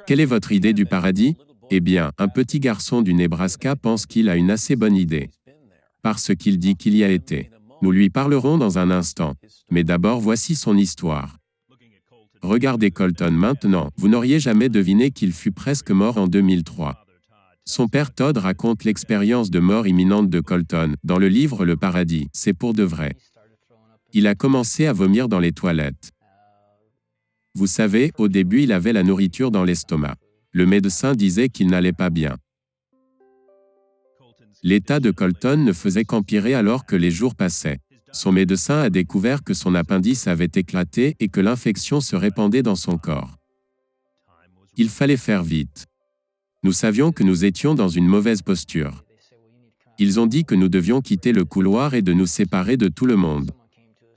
Quelle est votre idée du paradis? Eh bien, un petit garçon du Nebraska pense qu'il a une assez bonne idée. Parce qu'il dit qu'il y a été. Nous lui parlerons dans un instant. Mais d'abord voici son histoire. Regardez Colton maintenant, vous n'auriez jamais deviné qu'il fut presque mort en 2003. Son père Todd raconte l'expérience de mort imminente de Colton, dans le livre Le Paradis, c'est pour de vrai. Il a commencé à vomir dans les toilettes. Vous savez, au début il avait la nourriture dans l'estomac. Le médecin disait qu'il n'allait pas bien. L'état de Colton ne faisait qu'empirer alors que les jours passaient. Son médecin a découvert que son appendice avait éclaté et que l'infection se répandait dans son corps. Il fallait faire vite. Nous savions que nous étions dans une mauvaise posture. Ils ont dit que nous devions quitter le couloir et de nous séparer de tout le monde.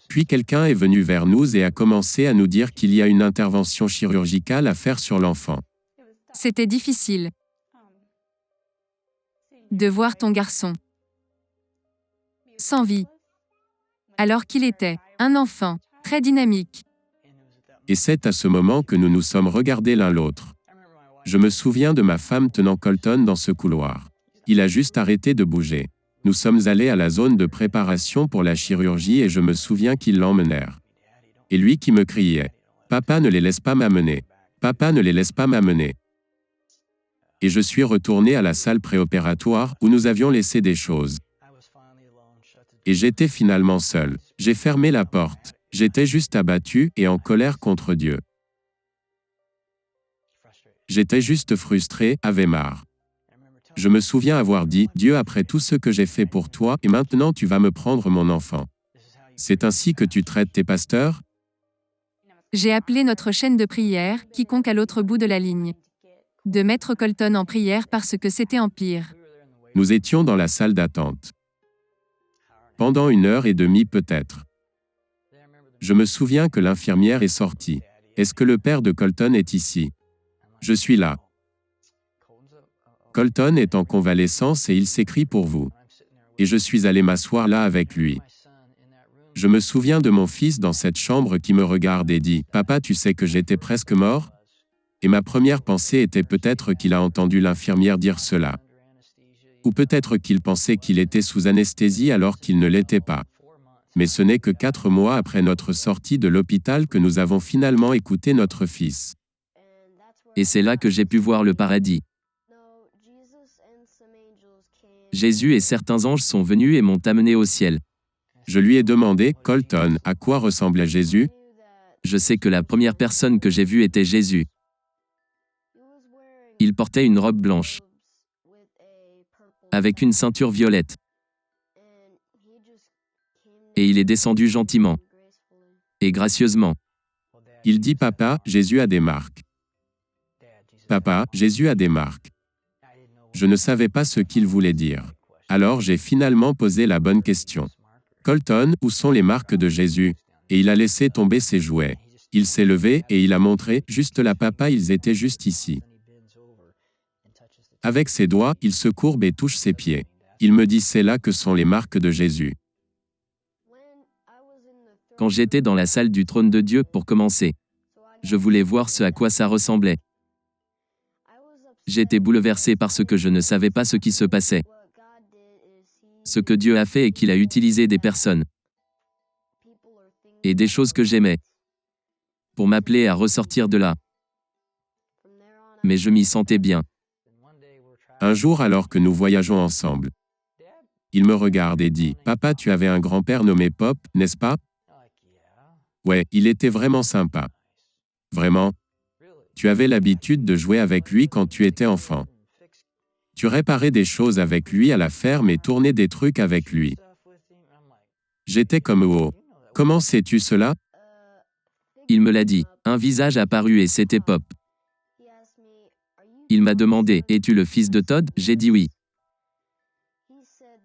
Puis quelqu'un est venu vers nous et a commencé à nous dire qu'il y a une intervention chirurgicale à faire sur l'enfant. C'était difficile de voir ton garçon sans vie, alors qu'il était un enfant très dynamique. Et c'est à ce moment que nous nous sommes regardés l'un l'autre. Je me souviens de ma femme tenant Colton dans ce couloir. Il a juste arrêté de bouger. Nous sommes allés à la zone de préparation pour la chirurgie et je me souviens qu'ils l'emmenèrent. Et lui qui me criait « Papa, ne les laisse pas m'amener. Papa, ne les laisse pas m'amener. » Et je suis retourné à la salle préopératoire où nous avions laissé des choses. Et j'étais finalement seul. J'ai fermé la porte. J'étais juste abattu et en colère contre Dieu. J'étais juste frustré, avait marre. Je me souviens avoir dit, Dieu, après tout ce que j'ai fait pour toi, et maintenant tu vas me prendre mon enfant. C'est ainsi que tu traites tes pasteurs? J'ai appelé notre chaîne de prière, quiconque à l'autre bout de la ligne, de mettre Colton en prière parce que c'était en pire. Nous étions dans la salle d'attente. Pendant 1h30 peut-être. Je me souviens que l'infirmière est sortie. Est-ce que le père de Colton est ici? Je suis là. Colton est en convalescence et il s'écrie pour vous. Et je suis allé m'asseoir là avec lui. Je me souviens de mon fils dans cette chambre qui me regarde et dit, « Papa, tu sais que j'étais presque mort ?» Et ma première pensée était peut-être qu'il a entendu l'infirmière dire cela. Ou peut-être qu'il pensait qu'il était sous anesthésie alors qu'il ne l'était pas. Mais ce n'est que 4 mois après notre sortie de l'hôpital que nous avons finalement écouté notre fils. Et c'est là que j'ai pu voir le paradis. Jésus et certains anges sont venus et m'ont amené au ciel. Je lui ai demandé, Colton, à quoi ressemblait Jésus? Je sais que la première personne que j'ai vue était Jésus. Il portait une robe blanche, avec une ceinture violette. Et il est descendu gentiment et gracieusement. Il dit, Papa, Jésus a des marques. Papa, Jésus a des marques. Je ne savais pas ce qu'il voulait dire. Alors j'ai finalement posé la bonne question. Colton, où sont les marques de Jésus? Et il a laissé tomber ses jouets. Il s'est levé et il a montré, juste là papa, ils étaient juste ici. Avec ses doigts, il se courbe et touche ses pieds. Il me dit, c'est là que sont les marques de Jésus. Quand j'étais dans la salle du trône de Dieu pour commencer, je voulais voir ce à quoi ça ressemblait. J'étais bouleversé parce que je ne savais pas ce qui se passait. Ce que Dieu a fait est qu'il a utilisé des personnes et des choses que j'aimais pour m'appeler à ressortir de là. Mais je m'y sentais bien. Un jour alors que nous voyageons ensemble, il me regarde et dit, « Papa, tu avais un grand-père nommé Pop, n'est-ce pas? » Ouais, il était vraiment sympa. Vraiment? Tu avais l'habitude de jouer avec lui quand tu étais enfant. Tu réparais des choses avec lui à la ferme et tournais des trucs avec lui. J'étais comme oh. Comment sais-tu cela? Il me l'a dit. Un visage apparut et c'était Pop. Il m'a demandé, es-tu le fils de Todd? J'ai dit oui.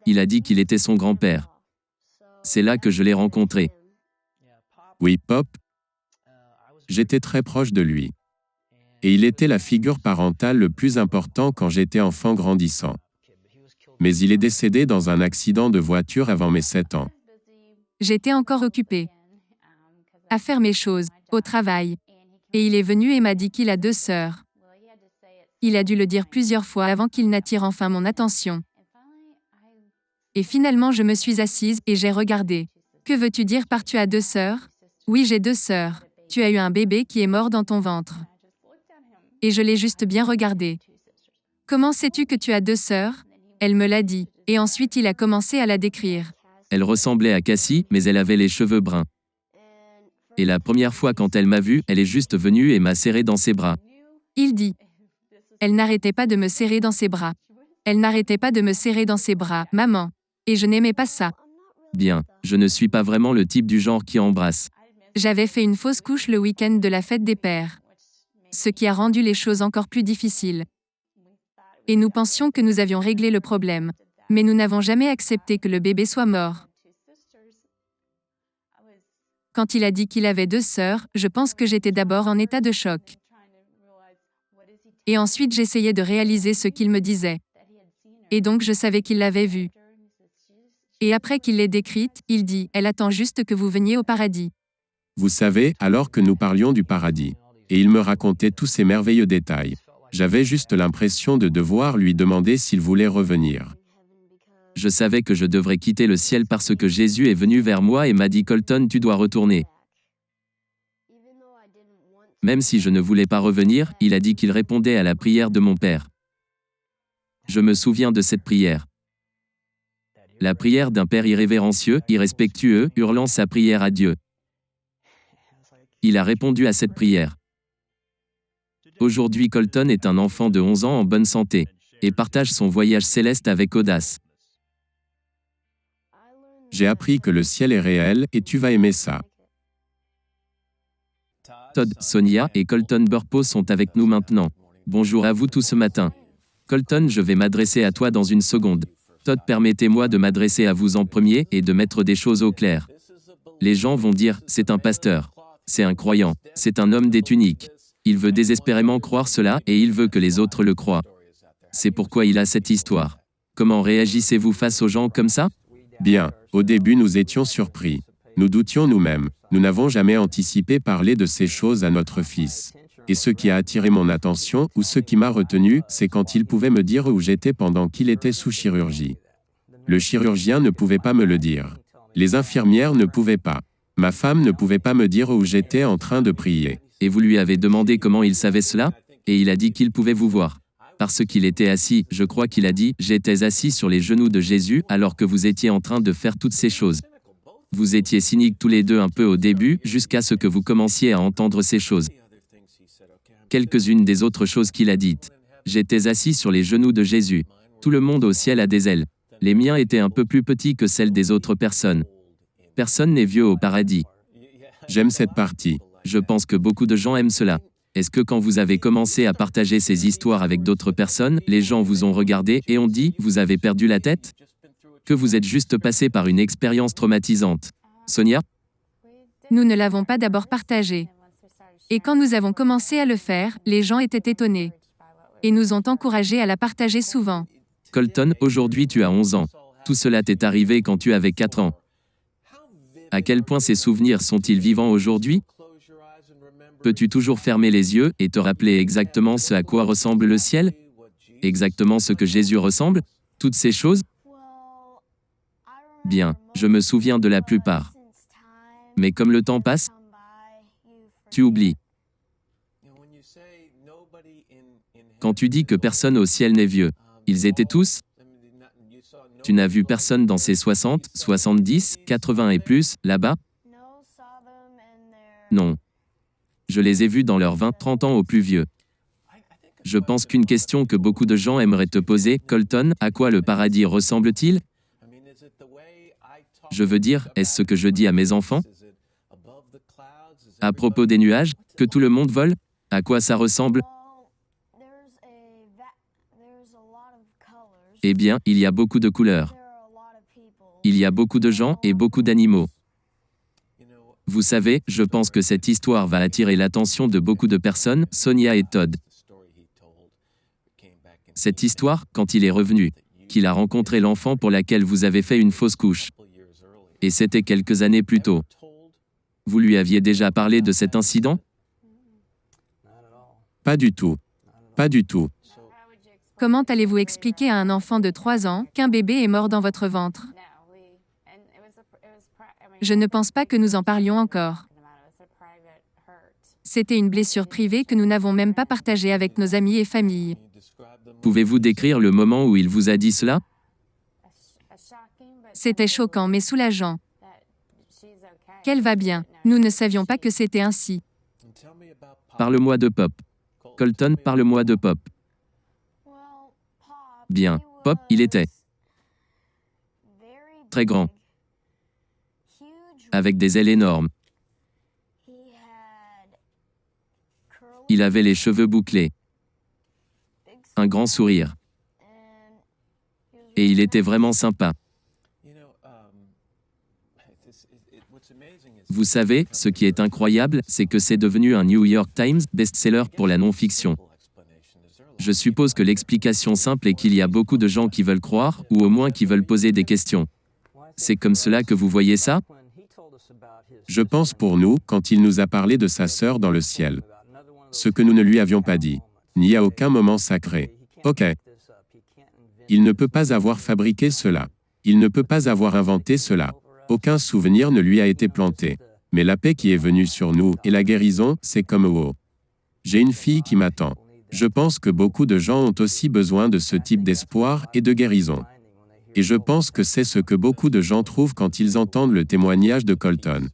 Il a dit qu'il était son grand-père. C'est là que je l'ai rencontré. Oui, Pop. J'étais très proche de lui. Et il était la figure parentale le plus important quand j'étais enfant grandissant. Mais il est décédé dans un accident de voiture avant mes 7 ans. J'étais encore occupée à faire mes choses, au travail. Et il est venu et m'a dit qu'il a 2 sœurs. Il a dû le dire plusieurs fois avant qu'il n'attire enfin mon attention. Et finalement je me suis assise, et j'ai regardé. Que veux-tu dire par tu as 2 sœurs? Oui, j'ai 2 sœurs. Tu as eu un bébé qui est mort dans ton ventre. Et je l'ai juste bien regardé. Comment sais-tu que tu as 2 sœurs? Elle me l'a dit. Et ensuite il a commencé à la décrire. Elle ressemblait à Cassie, mais elle avait les cheveux bruns. Et la première fois quand elle m'a vu, elle est juste venue et m'a serré dans ses bras. Il dit. Elle n'arrêtait pas de me serrer dans ses bras. Elle n'arrêtait pas de me serrer dans ses bras, maman. Et je n'aimais pas ça. Bien, je ne suis pas vraiment le type du genre qui embrasse. J'avais fait une fausse couche le week-end de la fête des pères. Ce qui a rendu les choses encore plus difficiles. Et nous pensions que nous avions réglé le problème. Mais nous n'avons jamais accepté que le bébé soit mort. Quand il a dit qu'il avait 2 sœurs, je pense que j'étais d'abord en état de choc. Et ensuite j'essayais de réaliser ce qu'il me disait. Et donc je savais qu'il l'avait vue. Et après qu'il l'ait décrite, il dit, elle attend juste que vous veniez au paradis. Vous savez, alors que nous parlions du paradis. Et il me racontait tous ces merveilleux détails. J'avais juste l'impression de devoir lui demander s'il voulait revenir. Je savais que je devrais quitter le ciel parce que Jésus est venu vers moi et m'a dit Colton, tu dois retourner. Même si je ne voulais pas revenir, il a dit qu'il répondait à la prière de mon père. Je me souviens de cette prière. La prière d'un père irrévérencieux, irrespectueux, hurlant sa prière à Dieu. Il a répondu à cette prière. Aujourd'hui Colton est un enfant de 11 ans en bonne santé, et partage son voyage céleste avec audace. J'ai appris que le ciel est réel, et tu vas aimer ça. Todd, Sonia et Colton Burpo sont avec nous maintenant. Bonjour à vous tous ce matin. Colton, je vais m'adresser à toi dans une seconde. Todd, permettez-moi de m'adresser à vous en premier et de mettre des choses au clair. Les gens vont dire, c'est un pasteur. C'est un croyant. C'est un homme des tuniques. Il veut désespérément croire cela et il veut que les autres le croient. C'est pourquoi il a cette histoire. Comment réagissez-vous face aux gens comme ça? Bien, au début nous étions surpris. Nous doutions nous-mêmes. Nous n'avons jamais anticipé parler de ces choses à notre fils. Et ce qui a attiré mon attention, ou ce qui m'a retenu, c'est quand il pouvait me dire où j'étais pendant qu'il était sous chirurgie. Le chirurgien ne pouvait pas me le dire. Les infirmières ne pouvaient pas. Ma femme ne pouvait pas me dire où j'étais en train de prier. Et vous lui avez demandé comment il savait cela? Et il a dit qu'il pouvait vous voir. Parce qu'il était assis, je crois qu'il a dit, j'étais assis sur les genoux de Jésus alors que vous étiez en train de faire toutes ces choses. Vous étiez cyniques tous les deux un peu au début, jusqu'à ce que vous commenciez à entendre ces choses. Quelques-unes des autres choses qu'il a dites. J'étais assis sur les genoux de Jésus. Tout le monde au ciel a des ailes. Les miens étaient un peu plus petits que celles des autres personnes. Personne n'est vieux au paradis. J'aime cette partie. Je pense que beaucoup de gens aiment cela. Est-ce que quand vous avez commencé à partager ces histoires avec d'autres personnes, les gens vous ont regardé et ont dit « Vous avez perdu la tête ?» Que vous êtes juste passé par une expérience traumatisante. Sonia? Nous ne l'avons pas d'abord partagé. Et quand nous avons commencé à le faire, les gens étaient étonnés. Et nous ont encouragés à la partager souvent. Colton, aujourd'hui tu as 11 ans. Tout cela t'est arrivé quand tu avais 4 ans. À quel point ces souvenirs sont-ils vivants aujourd'hui? Peux-tu toujours fermer les yeux et te rappeler exactement ce à quoi ressemble le ciel? Exactement ce que Jésus ressemble? Toutes ces choses? Bien, je me souviens de la plupart. Mais comme le temps passe, tu oublies. Quand tu dis que personne au ciel n'est vieux, ils étaient tous? Tu n'as vu personne dans ces 60, 70, 80 et plus, là-bas? Non. Je les ai vus dans leurs 20, 30 ans au plus vieux. Je pense qu'une question que beaucoup de gens aimeraient te poser, Colton, à quoi le paradis ressemble-t-il? Je veux dire, est-ce ce que je dis à mes enfants? À propos des nuages, que tout le monde vole? À quoi ça ressemble? Eh bien, il y a beaucoup de couleurs. Il y a beaucoup de gens et beaucoup d'animaux. Vous savez, je pense que cette histoire va attirer l'attention de beaucoup de personnes, Sonia et Todd. Cette histoire, quand il est revenu, qu'il a rencontré l'enfant pour laquelle vous avez fait une fausse couche. Et c'était quelques années plus tôt. Vous lui aviez déjà parlé de cet incident? Pas du tout. Pas du tout. Comment allez-vous expliquer à un enfant de 3 ans qu'un bébé est mort dans votre ventre? Je ne pense pas que nous en parlions encore. C'était une blessure privée que nous n'avons même pas partagée avec nos amis et familles. Pouvez-vous décrire le moment où il vous a dit cela? C'était choquant mais soulageant. Qu'elle va bien. Nous ne savions pas que c'était ainsi. Parle-moi de Pop. Colton, parle-moi de Pop. Bien. Pop, il était très grand, avec des ailes énormes. Il avait les cheveux bouclés, un grand sourire. Et il était vraiment sympa. Vous savez, ce qui est incroyable, c'est que c'est devenu un New York Times best-seller pour la non-fiction. Je suppose que l'explication simple est qu'il y a beaucoup de gens qui veulent croire, ou au moins qui veulent poser des questions. C'est comme cela que vous voyez ça? Je pense pour nous, quand il nous a parlé de sa sœur dans le ciel. Ce que nous ne lui avions pas dit. Ni à aucun moment sacré. Ok. Il ne peut pas avoir fabriqué cela. Il ne peut pas avoir inventé cela. Aucun souvenir ne lui a été planté. Mais la paix qui est venue sur nous et la guérison, c'est comme wow. J'ai une fille qui m'attend. Je pense que beaucoup de gens ont aussi besoin de ce type d'espoir et de guérison. Et je pense que c'est ce que beaucoup de gens trouvent quand ils entendent le témoignage de Colton.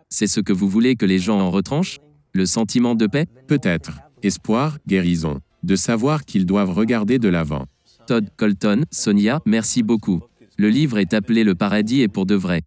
C'est ce que vous voulez que les gens en retranchent? Le sentiment de paix? Peut-être. Espoir, guérison. De savoir qu'ils doivent regarder de l'avant. Todd, Colton, Sonia, merci beaucoup. Le livre est appelé Le paradis est pour de vrai.